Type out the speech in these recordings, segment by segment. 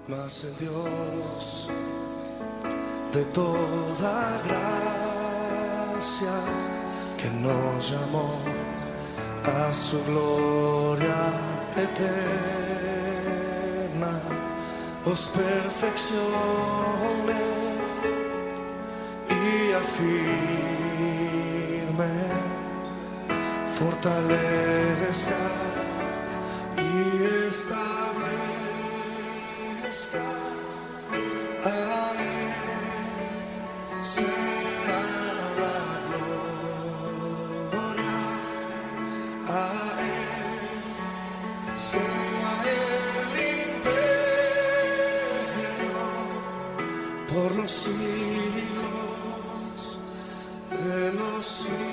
mas el Dios de toda gracia que nos llamó a su gloria eterna, os perfeccione y afirme, fortalezca y establezca. A Él sea la gloria, a Él sea el imperio por los siglos de los siglos.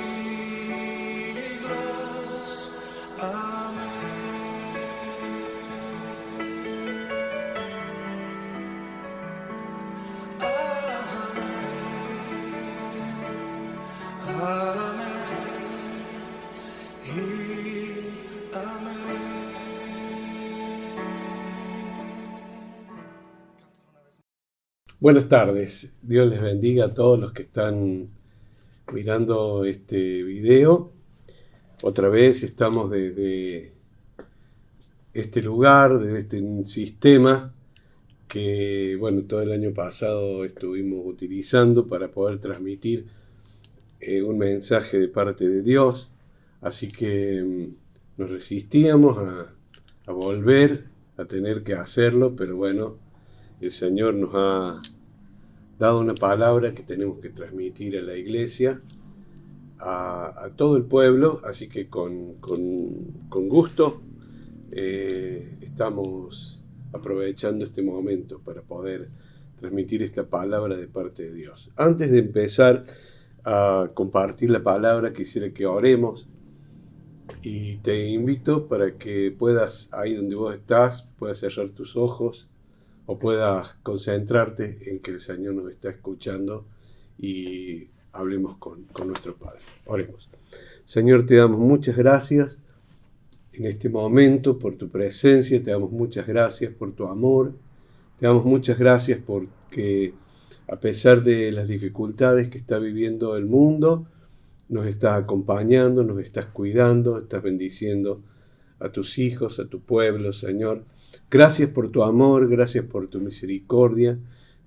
Amén. Buenas tardes, Dios les bendiga a todos los que están mirando este video. Otra vez estamos desde este lugar, desde este sistema que, bueno, todo el año pasado estuvimos utilizando para poder transmitir un mensaje de parte de Dios. Así que nos resistíamos a volver a tener que hacerlo, pero bueno, el Señor nos ha dado una palabra que tenemos que transmitir a la iglesia, a todo el pueblo, así que con gusto estamos aprovechando este momento para poder transmitir esta palabra de parte de Dios. Antes de empezar a compartir la palabra, quisiera que oremos y te invito para que puedas, ahí donde vos estás, puedas cerrar tus ojos o puedas concentrarte en que el Señor nos está escuchando y hablemos con nuestro Padre. Oremos. Señor, te damos muchas gracias en este momento por tu presencia, te damos muchas gracias por tu amor, te damos muchas gracias porque a pesar de las dificultades que está viviendo el mundo, nos estás acompañando, nos estás cuidando, estás bendiciendo a tus hijos, a tu pueblo, Señor. Gracias por tu amor, gracias por tu misericordia,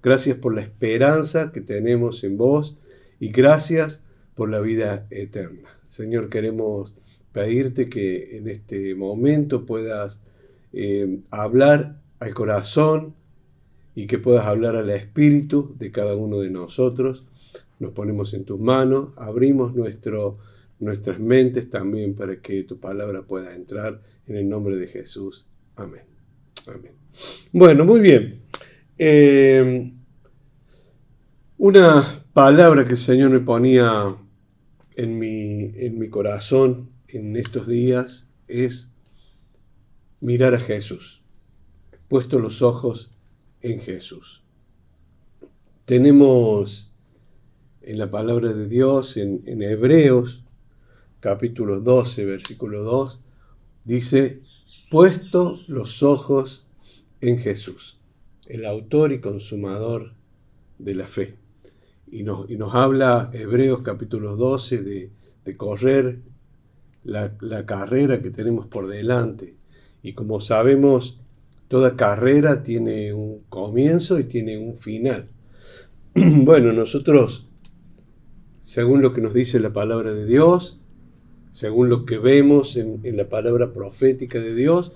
gracias por la esperanza que tenemos en vos y gracias por la vida eterna. Señor, queremos pedirte que en este momento puedas hablar al corazón y que puedas hablar al espíritu de cada uno de nosotros. Nos ponemos en tus manos, abrimos nuestras mentes también para que tu palabra pueda entrar en el nombre de Jesús. Amén. Amén. Bueno, muy bien. Una palabra que el Señor me ponía en mi corazón en estos días es mirar a Jesús, puesto los ojos en Jesús. Tenemos en la palabra de Dios, en Hebreos, capítulo 12, versículo 2, dice, puesto los ojos en Jesús, el autor y consumador de la fe. Y nos habla Hebreos capítulo 12 de correr la carrera que tenemos por delante. Y como sabemos, toda carrera tiene un comienzo y tiene un final. Bueno, nosotros, según lo que nos dice la palabra de Dios, según lo que vemos en la palabra profética de Dios,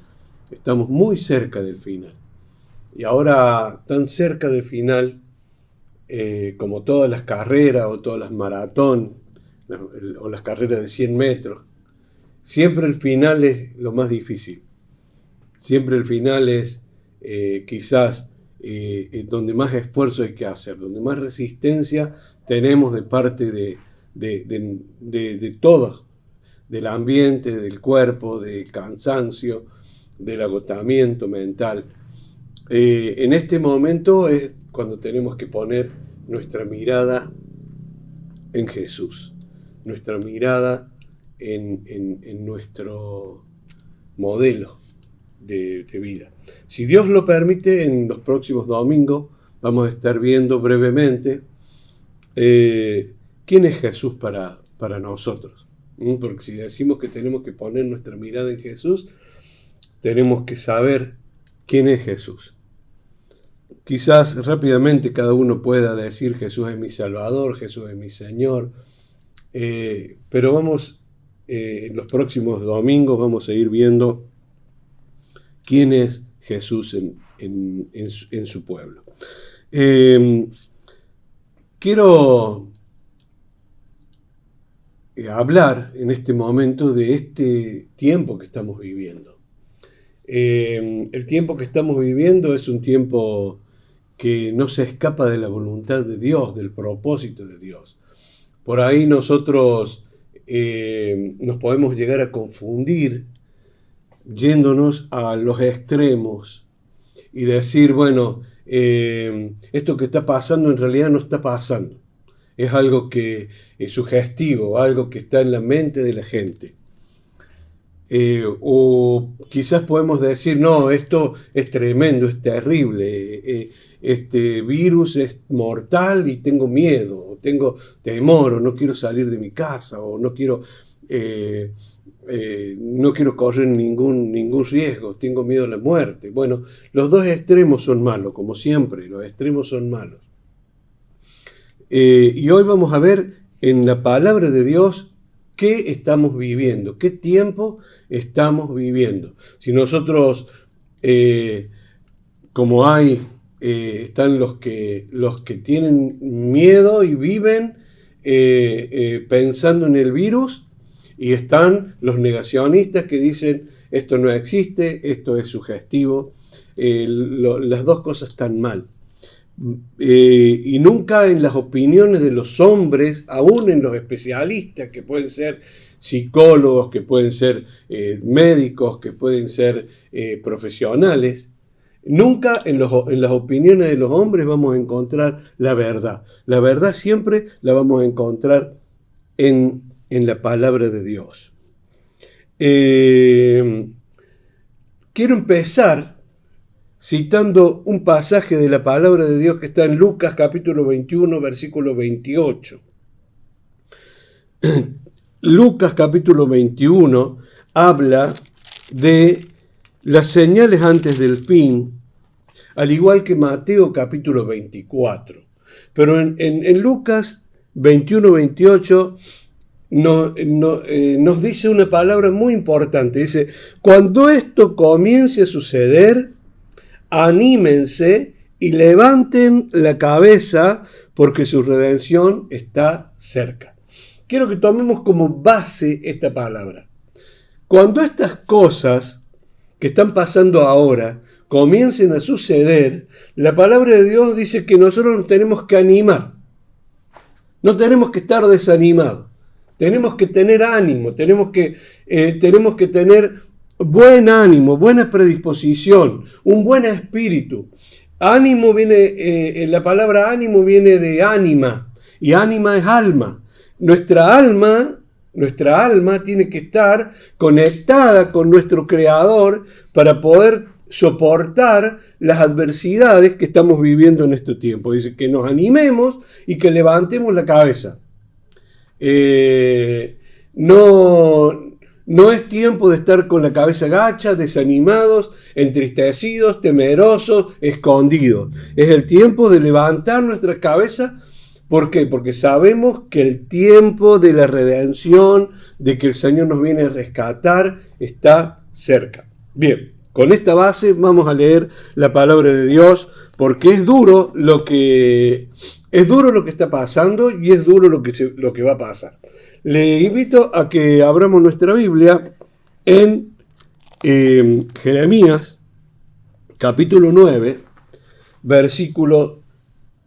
estamos muy cerca del final. Y ahora, tan cerca del final, como todas las carreras o todas las maratón o las carreras de 100 metros, siempre el final es lo más difícil. Siempre el final es quizás donde más esfuerzo hay que hacer, donde más resistencia tenemos de parte de todos, del ambiente, del cuerpo, del cansancio, del agotamiento mental. En este momento es cuando tenemos que poner nuestra mirada en Jesús, nuestra mirada en nuestro modelo, de vida. Si Dios lo permite, en los próximos domingos vamos a estar viendo brevemente quién es Jesús para nosotros. Porque si decimos que tenemos que poner nuestra mirada en Jesús, tenemos que saber quién es Jesús. Quizás rápidamente cada uno pueda decir Jesús es mi Salvador, Jesús es mi Señor, pero vamos, en los próximos domingos vamos a ir viendo quién es Jesús en su pueblo. Quiero hablar en este momento de este tiempo que estamos viviendo. El tiempo que estamos viviendo es un tiempo que no se escapa de la voluntad de Dios, del propósito de Dios. Por ahí nosotros nos podemos llegar a confundir yéndonos a los extremos y decir, bueno, esto que está pasando en realidad no está pasando. Es algo que es sugestivo, algo que está en la mente de la gente. O quizás podemos decir, no, esto es tremendo, es terrible, este virus es mortal y tengo miedo, o tengo temor, o no quiero salir de mi casa, o no quiero correr ningún riesgo, tengo miedo a la muerte. Bueno, los dos extremos son malos, como siempre, los extremos son malos. Y hoy vamos a ver en la palabra de Dios qué estamos viviendo, qué tiempo estamos viviendo. Si nosotros, como están los que tienen miedo y viven pensando en el virus, y están los negacionistas que dicen esto no existe, esto es sugestivo. Las dos cosas están mal. Y nunca en las opiniones de los hombres, aún en los especialistas, que pueden ser psicólogos, que pueden ser médicos, que pueden ser profesionales, nunca en las opiniones de los hombres vamos a encontrar la verdad. La verdad siempre la vamos a encontrar en la palabra de Dios. Quiero empezar citando un pasaje de la palabra de Dios que está en Lucas capítulo 21, versículo 28. Lucas capítulo 21 habla de las señales antes del fin, al igual que Mateo capítulo 24. Pero en Lucas 21, 28 nos dice una palabra muy importante. Dice, cuando esto comience a suceder, anímense y levanten la cabeza porque su redención está cerca. Quiero que tomemos como base esta palabra. Cuando estas cosas que están pasando ahora comiencen a suceder, la palabra de Dios dice que nosotros nos tenemos que animar. No tenemos que estar desanimados. Tenemos que tener ánimo, tenemos que tener buen ánimo, buena predisposición, un buen espíritu. Ánimo viene, la palabra ánimo viene de ánima, y ánima es alma. Nuestra alma tiene que estar conectada con nuestro Creador para poder soportar las adversidades que estamos viviendo en este tiempo. Dice que nos animemos y que levantemos la cabeza. No es tiempo de estar con la cabeza gacha, desanimados, entristecidos, temerosos, escondidos. Es el tiempo de levantar nuestra cabeza. ¿Por qué? Porque sabemos que el tiempo de la redención, de que el Señor nos viene a rescatar, está cerca. Bien, con esta base vamos a leer la palabra de Dios, porque es duro lo que está pasando y es duro lo que va a pasar. Le invito a que abramos nuestra Biblia en Jeremías, capítulo 9, versículo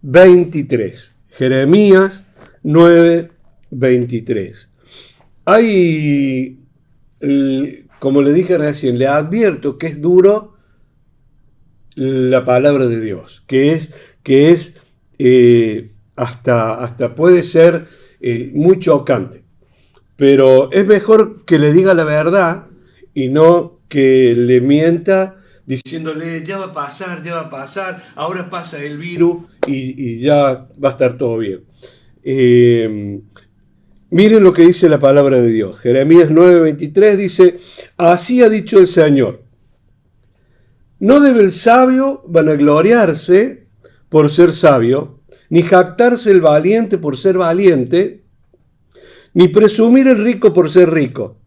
23. Jeremías 9, 23. Como le dije recién, le advierto que es duro la palabra de Dios, que es hasta puede ser muy chocante. Pero es mejor que le diga la verdad y no que le mienta diciéndole ya va a pasar, ahora pasa el virus y ya va a estar todo bien. Miren lo que dice la palabra de Dios. Jeremías 9:23 dice, así ha dicho el Señor. No debe el sabio vanagloriarse por ser sabio, ni jactarse el valiente por ser valiente, ni presumir el rico por ser rico.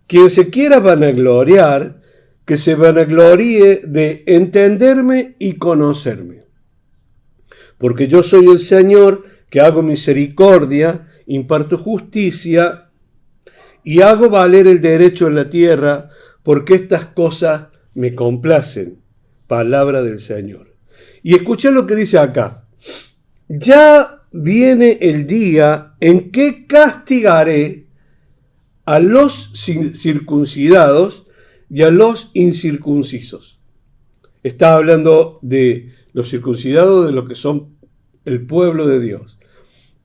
Quien se quiera vanagloriar, que se vanagloríe de entenderme y conocerme. Porque yo soy el Señor que hago misericordia, imparto justicia y hago valer el derecho en la tierra, porque estas cosas me complacen. Palabra del Señor. Y escucha lo que dice acá. Ya viene el día en que castigaré a los circuncidados y a los incircuncisos. Está hablando de los circuncidados, de los que son el pueblo de Dios.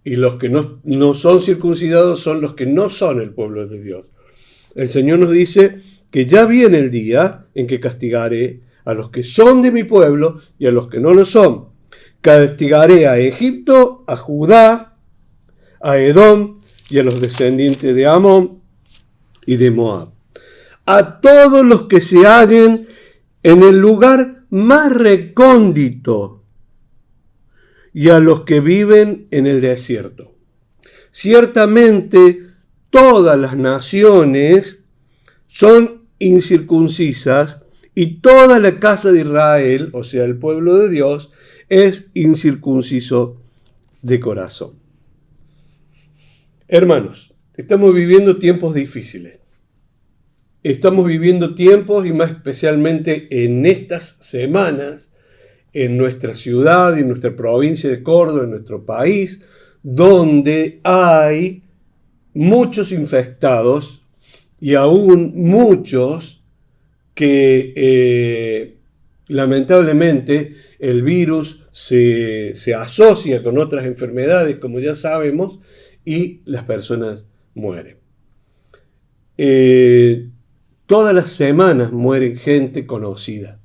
Y los que no son circuncidados son los que no son el pueblo de Dios. El Señor nos dice que ya viene el día en que castigaré a los que son de mi pueblo y a los que no lo son. Castigaré a Egipto, a Judá, a Edom y a los descendientes de Amón y de Moab. A todos los que se hallen en el lugar más recóndito y a los que viven en el desierto. Ciertamente todas las naciones son incircuncisas y toda la casa de Israel, o sea, el pueblo de Dios, es incircunciso de corazón. Hermanos, estamos viviendo tiempos difíciles. Estamos viviendo tiempos, y más especialmente en estas semanas, en nuestra ciudad, en nuestra provincia de Córdoba, en nuestro país, donde hay muchos infectados y aún muchos que lamentablemente el virus se asocia con otras enfermedades, como ya sabemos, y las personas mueren. Todas las semanas mueren gente conocida.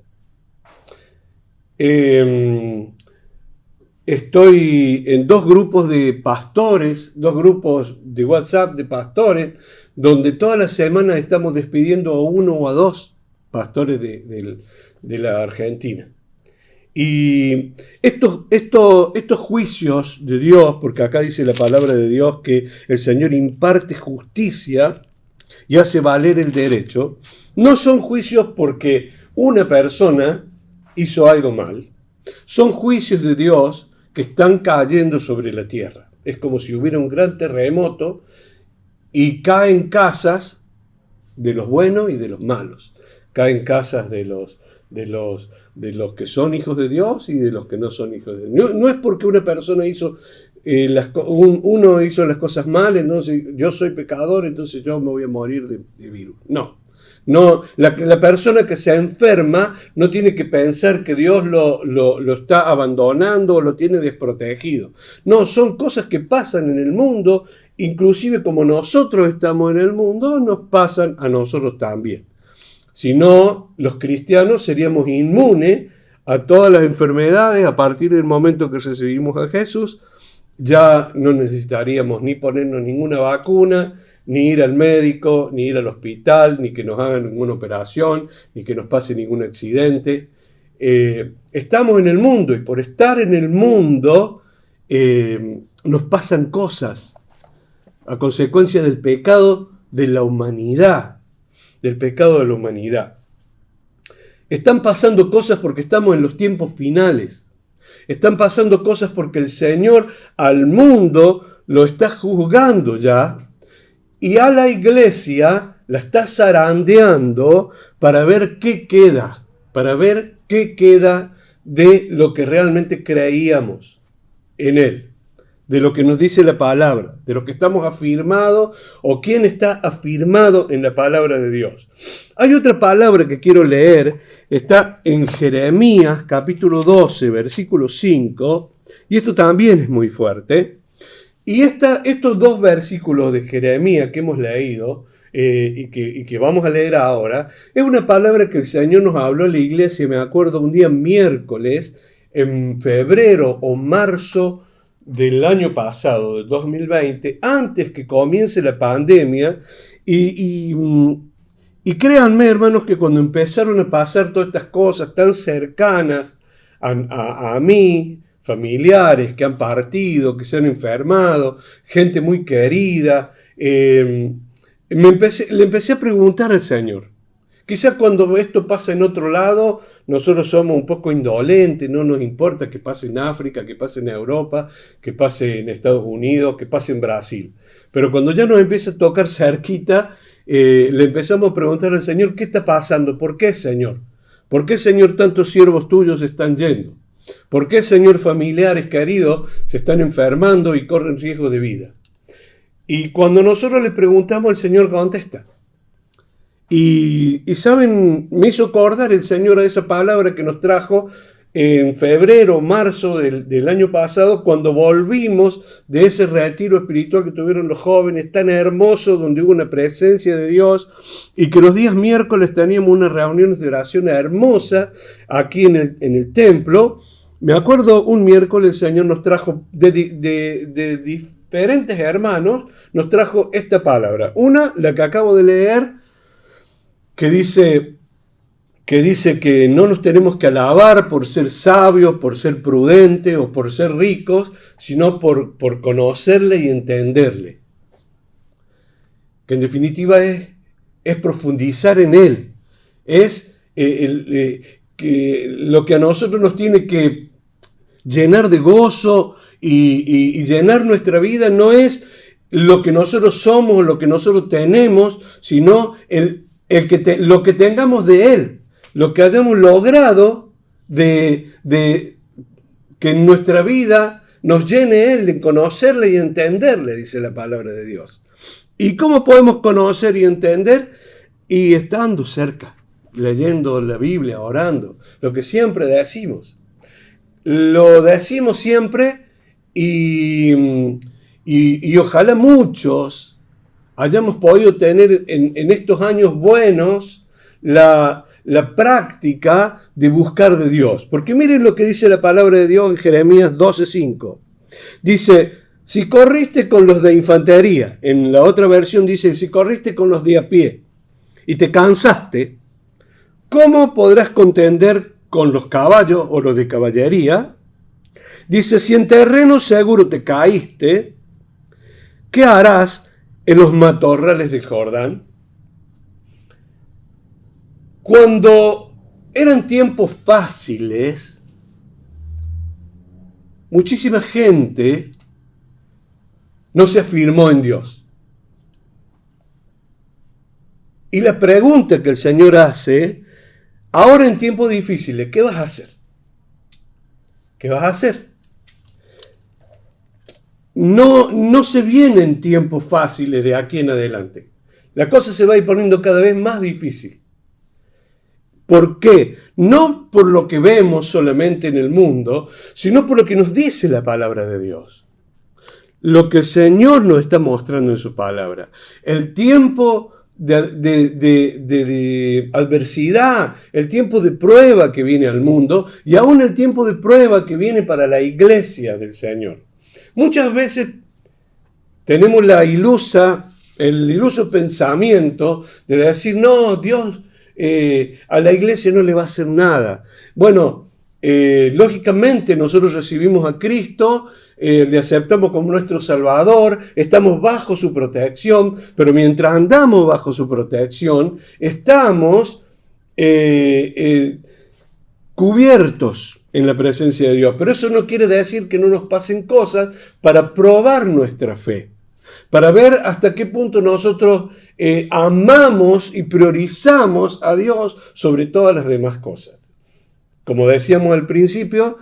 Estoy en dos grupos de pastores, dos grupos de WhatsApp de pastores, donde todas las semanas estamos despidiendo a uno o a dos pastores de la Argentina. Y estos juicios de Dios, porque acá dice la palabra de Dios que el Señor imparte justicia y hace valer el derecho, no son juicios porque una persona hizo algo mal, son juicios de Dios que están cayendo sobre la tierra. Es como si hubiera un gran terremoto y caen casas de los buenos y de los malos. Caen casas de los que son hijos de Dios y de los que no son hijos de Dios. No es porque una persona hizo uno hizo las cosas mal, entonces yo soy pecador, entonces yo me voy a morir de virus. No, la persona que se enferma no tiene que pensar que Dios lo está abandonando o lo tiene desprotegido. No, son cosas que pasan en el mundo, inclusive como nosotros estamos en el mundo, nos pasan a nosotros también. Si no, los cristianos seríamos inmunes a todas las enfermedades a partir del momento que recibimos a Jesús. Ya no necesitaríamos ni ponernos ninguna vacuna, ni ir al médico, ni ir al hospital, ni que nos hagan ninguna operación, ni que nos pase ningún accidente. Estamos en el mundo y por estar en el mundo nos pasan cosas a consecuencia del pecado de la humanidad. Del pecado de la humanidad. Están pasando cosas porque estamos en los tiempos finales. Están pasando cosas porque el Señor al mundo lo está juzgando ya y a la iglesia la está zarandeando para ver qué queda, de lo que realmente creíamos en Él, de lo que nos dice la palabra, de lo que estamos afirmados o quién está afirmado en la palabra de Dios. Hay otra palabra que quiero leer, está en Jeremías capítulo 12, versículo 5, y esto también es muy fuerte. Y estos dos versículos de Jeremías que hemos leído y que vamos a leer ahora, es una palabra que el Señor nos habló en la iglesia, me acuerdo, un día miércoles, en febrero o marzo del año pasado, del 2020, antes que comience la pandemia, y créanme, hermanos, que cuando empezaron a pasar todas estas cosas tan cercanas a mí, familiares que han partido, que se han enfermado, gente muy querida, le empecé a preguntar al Señor. Quizás cuando esto pasa en otro lado, nosotros somos un poco indolentes, no nos importa que pase en África, que pase en Europa, que pase en Estados Unidos, que pase en Brasil. Pero cuando ya nos empieza a tocar cerquita, le empezamos a preguntar al Señor, ¿qué está pasando? ¿Por qué, Señor? ¿Por qué, Señor, tantos siervos tuyos están yendo? ¿Por qué, Señor, familiares queridos se están enfermando y corren riesgo de vida? Y cuando nosotros le preguntamos, el Señor contesta. Y saben, me hizo acordar el Señor a esa palabra que nos trajo en febrero, marzo del año pasado, cuando volvimos de ese retiro espiritual que tuvieron los jóvenes, tan hermoso, donde hubo una presencia de Dios, y que los días miércoles teníamos unas reuniones de oración hermosa aquí en el templo. Me acuerdo un miércoles el Señor nos trajo de diferentes hermanos, nos trajo esta palabra. Una, la que acabo de leer, que dice que no nos tenemos que alabar por ser sabios, por ser prudentes o por ser ricos, sino por conocerle y entenderle. Que en definitiva es profundizar en él. Es que lo que a nosotros nos tiene que llenar de gozo y llenar nuestra vida no es lo que nosotros somos, lo que nosotros tenemos, sino lo que tengamos de Él, lo que hayamos logrado de que en nuestra vida nos llene Él, de conocerle y entenderle, dice la palabra de Dios. ¿Y cómo podemos conocer y entender? Y estando cerca, leyendo la Biblia, orando, lo que siempre decimos. Lo decimos siempre y ojalá muchos hayamos podido tener en estos años buenos la práctica de buscar de Dios. Porque miren lo que dice la palabra de Dios en Jeremías 12:5. Dice, si corriste con los de infantería, en la otra versión dice, si corriste con los de a pie y te cansaste, ¿cómo podrás contender con los caballos o los de caballería? Dice, si en terreno seguro te caíste, ¿qué harás en los matorrales de Jordán? Cuando eran tiempos fáciles, muchísima gente no se afirmó en Dios. Y la pregunta que el Señor hace, ahora en tiempos difíciles, ¿qué vas a hacer? ¿Qué vas a hacer? No se vienen tiempos fáciles de aquí en adelante. La cosa se va a ir poniendo cada vez más difícil. ¿Por qué? No por lo que vemos solamente en el mundo, sino por lo que nos dice la palabra de Dios. Lo que el Señor nos está mostrando en su palabra. El tiempo de adversidad, el tiempo de prueba que viene al mundo y aún el tiempo de prueba que viene para la iglesia del Señor. Muchas veces tenemos el iluso pensamiento de decir, no, Dios a la iglesia no le va a hacer nada. Bueno, lógicamente nosotros recibimos a Cristo, le aceptamos como nuestro Salvador, estamos bajo su protección, pero mientras andamos bajo su protección, estamos cubiertos en la presencia de Dios. Pero eso no quiere decir que no nos pasen cosas para probar nuestra fe, para ver hasta qué punto nosotros amamos y priorizamos a Dios sobre todas las demás cosas. Como decíamos al principio,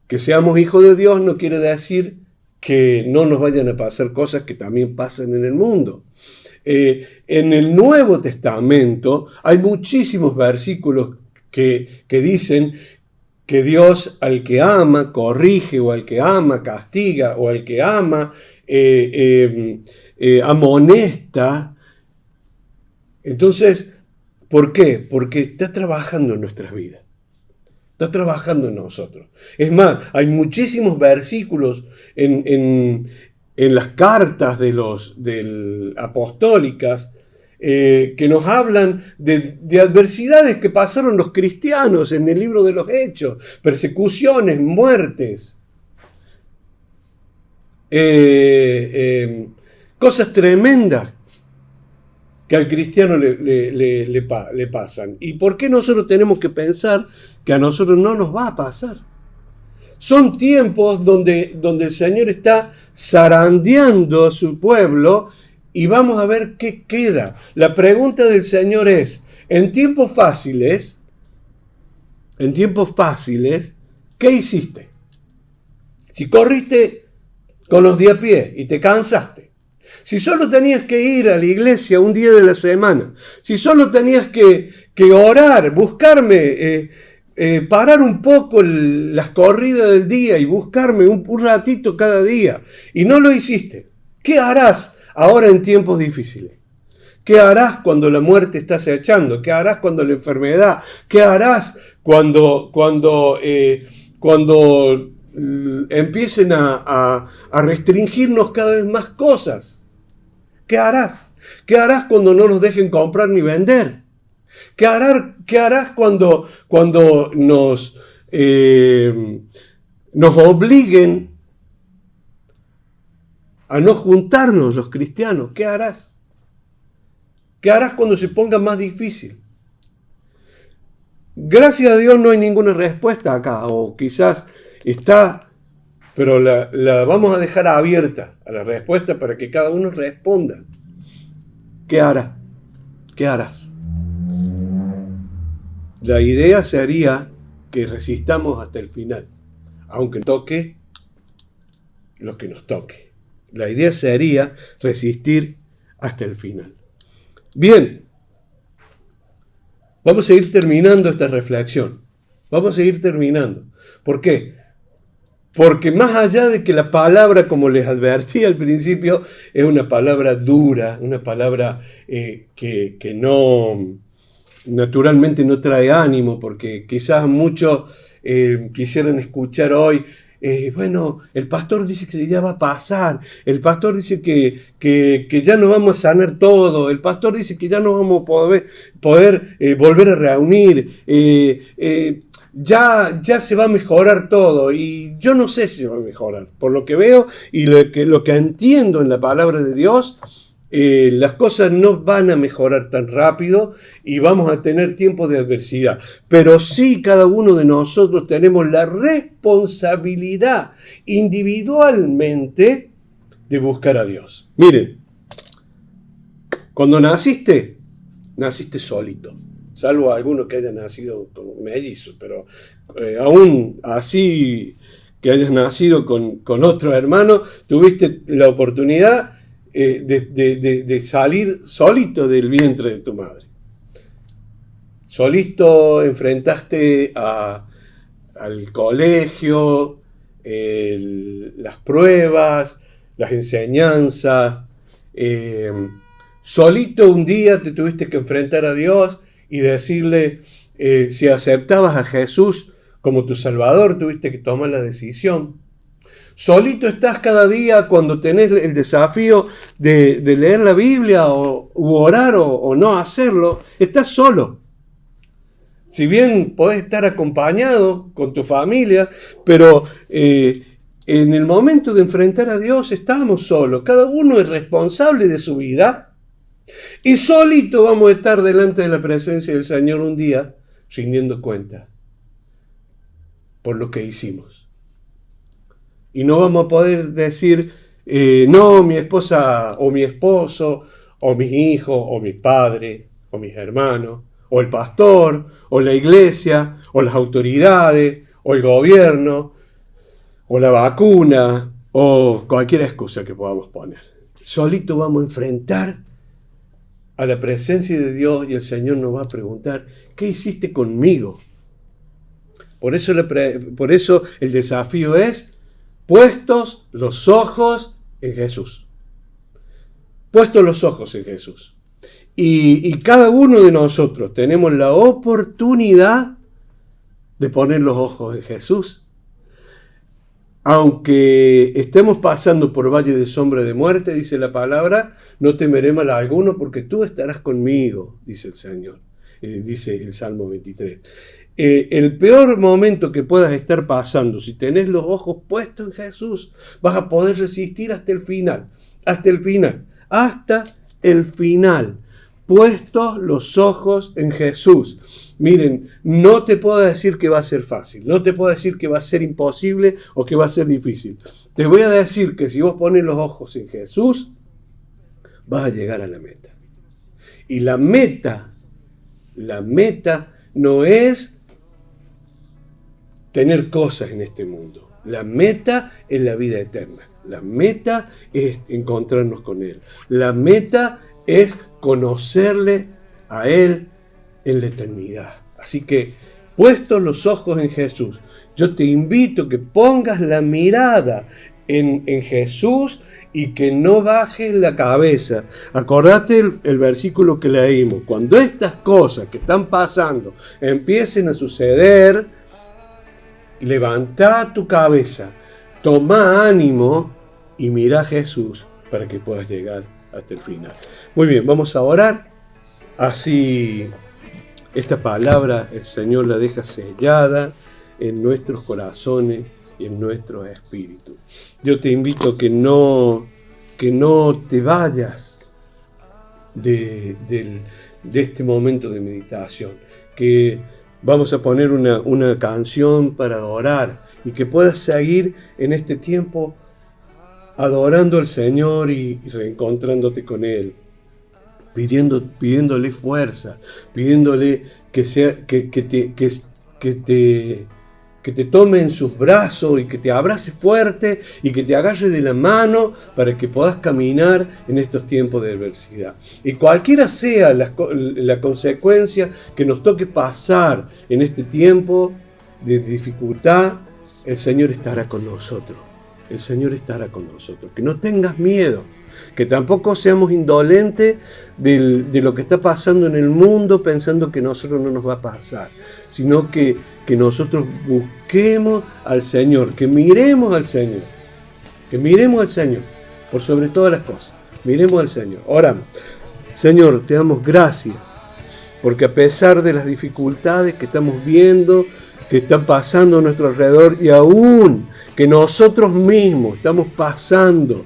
que seamos hijos de Dios no quiere decir que no nos vayan a pasar cosas que también pasan en el mundo. En el Nuevo Testamento hay muchísimos versículos que dicen que Dios al que ama corrige, o al que ama castiga, o al que ama amonesta Entonces, ¿por qué? Porque está trabajando en nuestras vidas. Está trabajando en nosotros. Es más, hay muchísimos versículos en las cartas apostólicas que nos hablan de adversidades que pasaron los cristianos en el libro de los Hechos, persecuciones, muertes, cosas tremendas que al cristiano le pasan. ¿Y por qué nosotros tenemos que pensar que a nosotros no nos va a pasar? Son tiempos donde el Señor está zarandeando a su pueblo y vamos a ver qué queda. La pregunta del Señor es, en tiempos fáciles, ¿qué hiciste? Si corriste con los de a pie y te cansaste, si solo tenías que ir a la iglesia un día de la semana, si solo tenías que orar, buscarme, parar un poco las corridas del día y buscarme un ratito cada día, y no lo hiciste, ¿qué harás ahora en tiempos difíciles? ¿Qué harás cuando la muerte está acechando? ¿Qué harás cuando la enfermedad? ¿Qué harás cuando empiecen a restringirnos cada vez más cosas? ¿Qué harás? ¿Qué harás cuando no nos dejen comprar ni vender? ¿Qué harás cuando nos obliguen a no juntarnos los cristianos? ¿Qué harás? ¿Qué harás cuando se ponga más difícil? Gracias a Dios no hay ninguna respuesta acá, o quizás está, pero la vamos a dejar abierta a la respuesta para que cada uno responda. ¿Qué hará? ¿Qué harás? La idea sería que resistamos hasta el final, aunque toque lo que nos toque. La idea sería resistir hasta el final. Bien, vamos a ir terminando esta reflexión. Vamos a seguir terminando. ¿Por qué? Porque más allá de que la palabra, como les advertí al principio, es una palabra dura, una palabra que no, naturalmente no trae ánimo, porque quizás muchos quisieran escuchar hoy, bueno, el pastor dice que ya va a pasar, el pastor dice que ya no vamos a sanar todo, el pastor dice que ya no vamos a poder volver a reunir, ya se va a mejorar todo, y yo no sé si se va a mejorar. Por lo que veo y lo que entiendo en la palabra de Dios, las cosas no van a mejorar tan rápido y vamos a tener tiempos de adversidad. Pero sí, cada uno de nosotros tenemos la responsabilidad individualmente de buscar a Dios. Miren, cuando naciste solito. Salvo algunos que hayan nacido con mellizos, pero aún así que hayas nacido con otro hermano, tuviste la oportunidad de salir solito del vientre de tu madre. Solito enfrentaste al colegio, las pruebas, las enseñanzas. Solito un día te tuviste que enfrentar a Dios y decirle, si aceptabas a Jesús como tu Salvador, tuviste que tomar la decisión. Solito estás cada día cuando tenés el desafío de leer la Biblia u orar o no hacerlo, estás solo. Si bien podés estar acompañado con tu familia, pero en el momento de enfrentar a Dios estamos solos. Cada uno es responsable de su vida. Y solito vamos a estar delante de la presencia del Señor un día, rindiendo cuenta por lo que hicimos. Y no vamos a poder decir, no, mi esposa o mi esposo, o mis hijos, o mi padre, o mis hermanos, o el pastor, o la iglesia, o las autoridades, o el gobierno, o la vacuna, o cualquier excusa que podamos poner. Solito vamos a enfrentar a la presencia de Dios y el Señor nos va a preguntar, ¿qué hiciste conmigo? Por eso el desafío es, puestos los ojos en Jesús. Puestos los ojos en Jesús. Y cada uno de nosotros tenemos la oportunidad de poner los ojos en Jesús. Aunque estemos pasando por valle de sombra de muerte, dice la palabra, no temeré mal alguno porque tú estarás conmigo, dice el Señor, dice el Salmo 23. El peor momento que puedas estar pasando, si tenés los ojos puestos en Jesús, vas a poder resistir hasta el final, hasta el final, hasta el final. Puestos los ojos en Jesús. Miren, no te puedo decir que va a ser fácil, no te puedo decir que va a ser imposible o que va a ser difícil. Te voy a decir que si vos pones los ojos en Jesús, vas a llegar a la meta. Y la meta no es tener cosas en este mundo. La meta es la vida eterna. La meta es encontrarnos con Él. La meta es conocerle a Él en la eternidad. Así que, puestos los ojos en Jesús, yo te invito a que pongas la mirada en Jesús y que no bajes la cabeza. Acordate el versículo que leímos. Cuando estas cosas que están pasando empiecen a suceder, levanta tu cabeza, toma ánimo y mira a Jesús para que puedas llegar hasta el final. Muy bien, vamos a orar. Así esta palabra el Señor la deja sellada en nuestros corazones y en nuestros espíritus. Yo te invito a que no te vayas de este momento de meditación, que vamos a poner una canción para orar y que puedas seguir en este tiempo adorando al Señor y reencontrándote con Él, pidiéndole fuerza, pidiéndole que te tome en sus brazos y que te abrace fuerte y que te agarre de la mano para que puedas caminar en estos tiempos de adversidad. Y cualquiera sea la consecuencia que nos toque pasar en este tiempo de dificultad, el Señor estará con nosotros. El Señor estará con nosotros. Que no tengas miedo, que tampoco seamos indolentes de lo que está pasando en el mundo pensando que a nosotros no nos va a pasar, sino que nosotros busquemos al Señor, que miremos al Señor, por sobre todas las cosas. Miremos al Señor. Oramos. Señor, te damos gracias, porque a pesar de las dificultades que estamos viendo, que están pasando a nuestro alrededor y aún que nosotros mismos estamos pasando,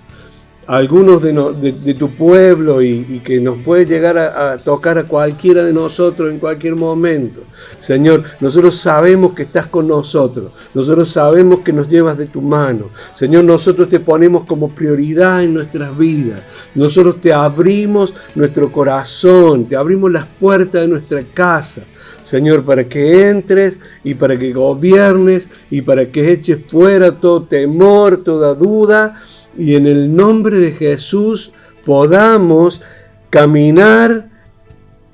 algunos de tu pueblo y que nos puede llegar a tocar a cualquiera de nosotros en cualquier momento. Señor, nosotros sabemos que estás con nosotros, nosotros sabemos que nos llevas de tu mano. Señor, nosotros te ponemos como prioridad en nuestras vidas. Nosotros te abrimos nuestro corazón, te abrimos las puertas de nuestra casa, Señor, para que entres y para que gobiernes y para que eches fuera todo temor, toda duda, y en el nombre de Jesús podamos caminar,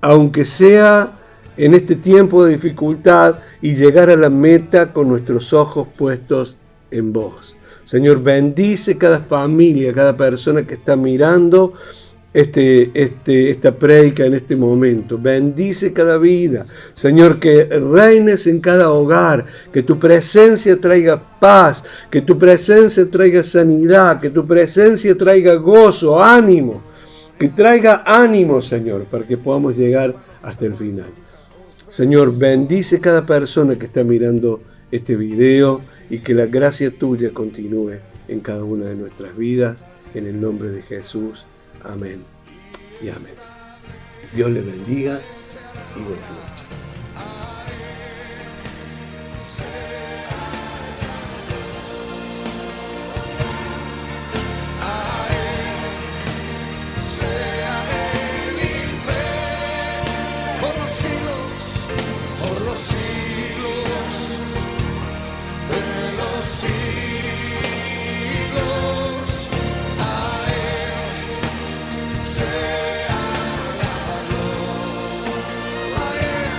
aunque sea en este tiempo de dificultad, y llegar a la meta con nuestros ojos puestos en vos. Señor, bendice cada familia, cada persona que está mirando esta prédica en este momento. Bendice cada vida. Señor, que reines en cada hogar, que tu presencia traiga paz, que tu presencia traiga sanidad, que tu presencia traiga gozo, ánimo, que traiga ánimo, Señor, para que podamos llegar hasta el final. Señor, bendice cada persona que está mirando este video y que la gracia tuya continúe en cada una de nuestras vidas, en el nombre de Jesús. Amén y amén. Dios le bendiga y buenas noches. Por los siglos de los siglos, a Él sea la gloria, a Él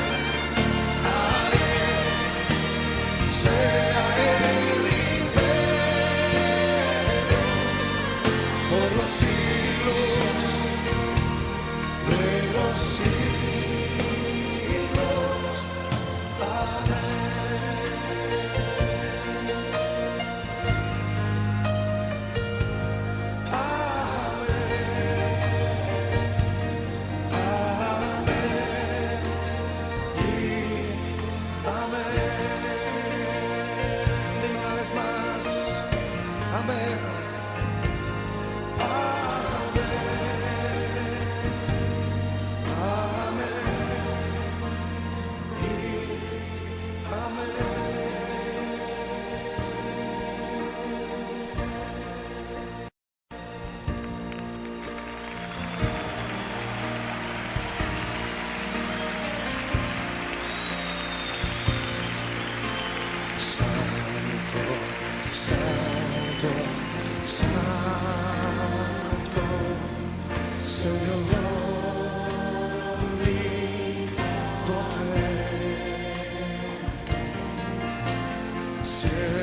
cielo.